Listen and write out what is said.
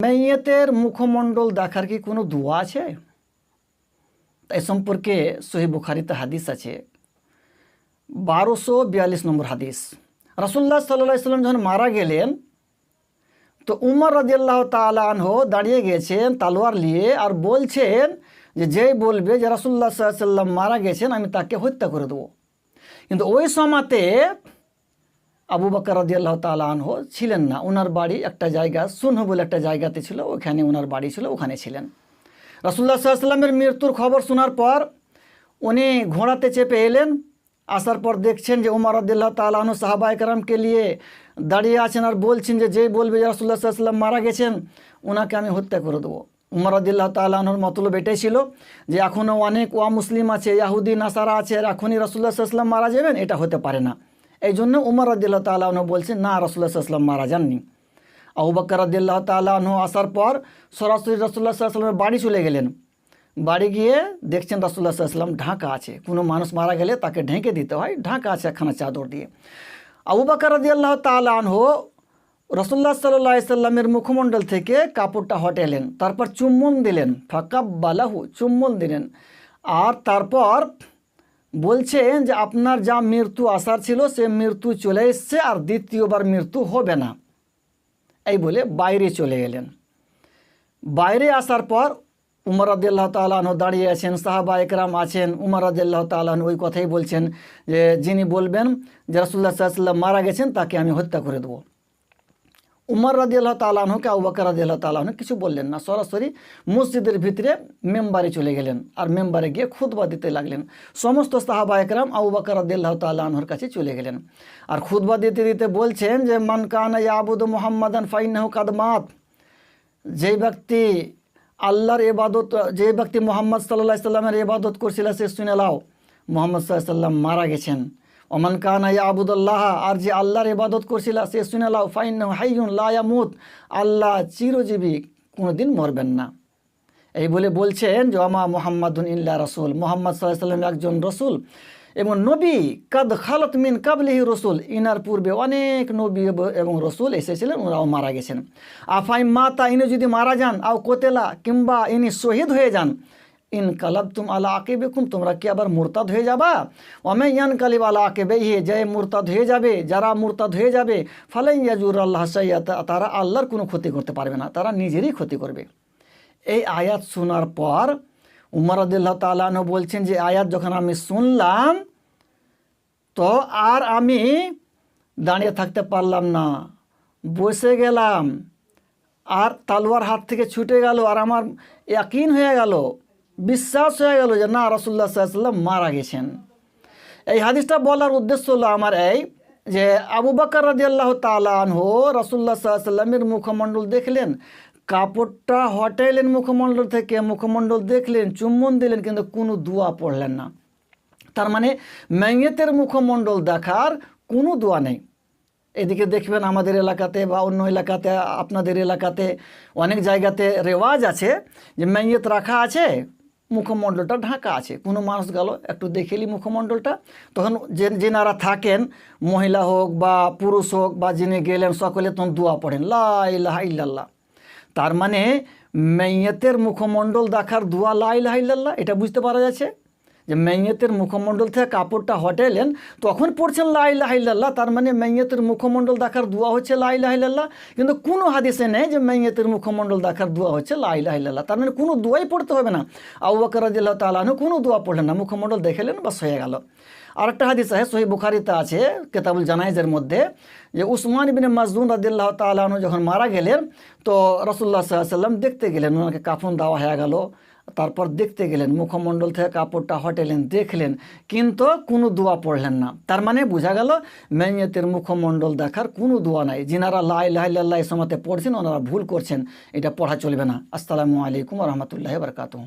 মাইয়েতের মুখমণ্ডল দেখার কি কোনো দোয়া আছে? এই সম্পর্কে সহিহ বুখারীতে হাদিস আছে, 1242 নম্বর হাদিস। রাসূলুল্লাহ সাল্লাল্লাহু আলাইহি ওয়াসাল্লাম যখন মারা গেলেন, তো উমর রাদিয়াল্লাহু তাআলা আনহু দাঁড়িয়ে গেছেন তলোয়ার নিয়ে, আর বলছেন যে যেই বলবে যে রাসূলুল্লাহ সাল্লাল্লাহু আলাইহি ওয়াসাল্লাম মারা গেছেন, আমি তাকে হত্যা করে দেবো। কিন্তু ওই সময়তে আবু বকর রাদিয়াল্লাহু তাআলা আনহু ছিলেন না। ওনার বাড়ি একটা জায়গা সুনহ বলে একটা জায়গাতে ছিল, ওখানে ওনার বাড়ি ছিল, ওখানে ছিলেন। রাসূলুল্লাহ সাল্লাল্লাহু আলাইহি ওয়াসাল্লামের মৃত্যুর খবর শোনার পর উনি ঘোড়াতে চেপে এলেন। আসার পর দেখছেন যে উমর রাদিয়াল্লাহু তাআলা আনহু সাহাবায়ে কেরামকে নিয়ে দাঁড়িয়ে আছেন, আর বলছেন যে যেই বলবে যে রাসূলুল্লাহ সাল্লাল্লাহু আলাইহি ওয়াসাল্লাম মারা গেছেন, ওনাকে আমি হত্যা করে দেবো। উমর রাদিয়াল্লাহু তাআলা আনহুর মতলব এটাই ছিল যে এখনও অনেক মুসলিম আছে, ইহুদি নাসারা আছে, আর এখনই রাসূলুল্লাহ সাল্লাল্লাহু আলাইহি ওয়াসাল্লাম মারা যাবেন, এটা হতে পারে না। এই জন্য উমর রাদিয়াল্লাহু তাআলা আনহু বলছেন না, রাসূলুল্লাহ সাল্লাল্লাহু আলাইহি ওয়াসাল্লাম মারা যাননি। আবু বকর রাদিয়াল্লাহু তাআলা আনহু আসার পর সরাসরি রাসূলুল্লাহ সাল্লাল্লাহু আলাইহি ওয়াসাল্লামের বাড়ি চলে গেলেন। বাড়ি গিয়ে দেখছেন রাসূলুল্লাহ সাল্লাল্লাহু আলাইহি ওয়াসাল্লাম ঢাকা আছে। কোনো মানুষ মারা গেলে তাকে ঢেকে দিতে হয়, ঢাকা আছে একখানা চাদর দিয়ে। আবু বকর রাদিয়াল্লাহু তাআলা আনহু রাসূলুল্লাহ সাল্লাল্লাহু আলাইহি ওয়াসাল্লামের মুখমণ্ডল থেকে কাপড়টা হটালেন, তারপর চুম্বন দিলেন, ফাকাব্বালাহু, চুম্বন দিলেন। আর তারপর বলছেন যে আপনার যা মৃত্যু আসার ছিল সে মৃত্যু চলে এসছে, আর দ্বিতীয়বার মৃত্যু হবে না, এই বলে বাইরে চলে গেলেন। বাইরে আসার পর উমর রাদিয়াল্লাহু তাআলা আনহু দাঁড়িয়ে আছেন, সাহাবায়ে কেরাম আছেন। উমর রাদিয়াল্লাহু তাআলা আনহু ওই কথাই বলছেন যে যিনি বলবেন যে রাসূলুল্লাহ সাল্লাল্লাহু আলাইহি ওয়াসাল্লাম মারা গেছেন, তাকে আমি হত্যা করে দেবো। উমর রাদিয়াল্লাহু তাআলা আনহুকে আবু বকর রাদিয়াল্লাহু তাআলা আনহু কিছু বললেন না, সরাসরি মসজিদের ভিতরে মেম্বারে চলে গেলেন, আর মেম্বারে গিয়ে খুতবা দিতে লাগলেন। সমস্ত সাহাবায়ে কেরাম আবু বকর রাদিয়াল্লাহু তাআলা আনহুর কাছে চলে গেলেন, আর খুতবা দিতে দিতে বলছেন যে মান কানা ইয়াবুদু মুহাম্মাদান ফাইন্নাহু কাদ মাত, যেই ব্যক্তি আল্লাহর ইবাদত, যে ব্যক্তি মুহাম্মদ সাল্লাল্লাহু আলাইহি সাল্লামের ইবাদত করছিল, সে শুনে লাও মুহাম্মদ সাল্লাল্লাহু আলাইহি সাল্লাম মারা গেছেন। ওমান কানা ইয়াবুদুল্লাহ, আর যে আল্লাহর ইবাদত করছিল সে শুনে লাও ফাইন্নাহু হাইয়ুন লা ইয়ামুত, আল্লাহ চিরজীবী, কোনোদিন মরবেন না। এই বলে বলছেন যে ওমা মুহাম্মাদুন ইল্লা রাসূল, মুহাম্মদ সাল্লাল্লাহু আলাইহি সাল্লাম একজন রসুল এবং নবী, কাদ খালাত মিন কাবলিহি রসুল, ইনার পূর্বে অনেক নবী এবং রসুল এসেছিলেন, ওরাও মারা গেছেন। আফাই মাতা, ইনি যদি মারা যান, আও কোতেলা, কিংবা ইনি শহীদ হয়ে যান, ইন কালাবতুম আলা আকিবিকুম, তোমরা কি আবার মুরতাদ হয়ে যাবা? ওয়ামান ইয়ানকালিব আলা আকিবিহি, যে মুরতাদ হয়ে যাবে, যারা মুরতাদ হয়ে যাবে, ফালাই ইয়াজুরাল্লাহ শাইআতা, তারা আল্লাহর কোনো ক্ষতি করতে পারবে না, তারা নিজেরই ক্ষতি করবে। এই আয়াত শোনার পর উমর রাদিয়াল্লাহু তাআলা আনহু বলছেন যে আয়াত যখন আমি শুনলাম, তো আর আমি দাঁড়িয়ে থাকতে পারলাম না, বসে গেলাম, আর তলোয়ার হাত থেকে ছুটে গেল, আর আমার ইয়াকিন হয়ে গেল, বিশ্বাস হয়ে গেল যে না, রাসূলুল্লাহ সাল্লাল্লাহু আলাইহি ওয়াসাল্লাম মারা গেছেন। এই হাদিসটা বলার উদ্দেশ্য হলো আমার এই যে আবু বকর রাদিয়াল্লাহু তাআলা আনহু রাসূলুল্লাহ সাল্লাল্লাহু আলাইহি ওয়াসাল্লামের মুখমণ্ডল দেখলেন, কাপড়টা হটাইলেন মুখমণ্ডল থেকে, মুখমণ্ডল দেখলেন, চুম্বন দিলেন, কিন্তু কোনো দোয়া পড়লেন না। তার মানে মাইয়েতের মুখমণ্ডল দেখার কোনো দোয়া নেই। এদিকে দেখবেন আমাদের এলাকাতে বা অন্য এলাকাতে, আপনাদের এলাকাতে অনেক জায়গাতে রেওয়াজ আছে যে মাইয়েত রাখা আছে, মুখমণ্ডলটা ঢাকা আছে, কোনো মানুষ গেল একটু দেখেলি মুখমণ্ডলটা, তখন যেনারা থাকেন, মহিলা হোক বা পুরুষ হোক বা যিনি গেলেন, সকলে তখন দোয়া পড়েন লা ইলাহা ইল্লাল্লাহ। তার মানে মাইয়েতের মুখমণ্ডল দেখার দোয়া লা ইলাহা ইল্লাল্লাহ, এটা বুঝতে পারা যাচ্ছে যে মাইয়েতের মুখমণ্ডল থেকে কাপড়টা হটাইলেন, তখন পড়ছেন লা ইলাহা ইল্লাল্লাহ। তার মানে মাইয়েতের মুখমণ্ডল দেখার দোয়া হচ্ছে লা ইলাহা ইল্লাল্লাহ, কিন্তু কোনো হাদিসে নেই যে মাইয়েতের মুখমণ্ডল দেখার দোয়া হচ্ছে লা ইলাহা ইল্লাল্লাহ। তার মানে কোনো দোয়াই পড়তে হবে না। আবু বকর রাদিয়াল্লাহু তাআলা আনহু কোনো দোয়া পড়লেন না, মুখমণ্ডল দেখলেন, বাস হয়ে গেল। আরেকটা হাদিস আছে সহিহ বুখারীতে আছে, কিতাবুল জানাইজের মধ্যে, যে উসমান ইবনে মাযউন রাদিয়াল্লাহু তাআলা আনহু যখন মারা গেলেন, তো রাসূলুল্লাহ সাল্লাল্লাহু আলাইহি ওয়াসাল্লাম দেখতে গেলেন, ওনাকে কাফন দেওয়া হয়ে গেল, তারপর দেখতে গেলেন, মুখমণ্ডল থেকে কাপড়টা হটাইলেন, দেখলেন, কিন্তু কোনো দোয়া পড়লেন না। তার মানে বোঝা গেল মাইয়েতের মুখমণ্ডল দেখার কোনো দোয়া নাই। যিনারা লা ইলাহা ইল্লাল্লাহ এই সময়তে পড়ছেন, ওনারা ভুল করছেন, এটা পড়া চলবে না। আসসালামু আলাইকুম ওয়া রাহমাতুল্লাহি ওয়া বারাকাতুহু।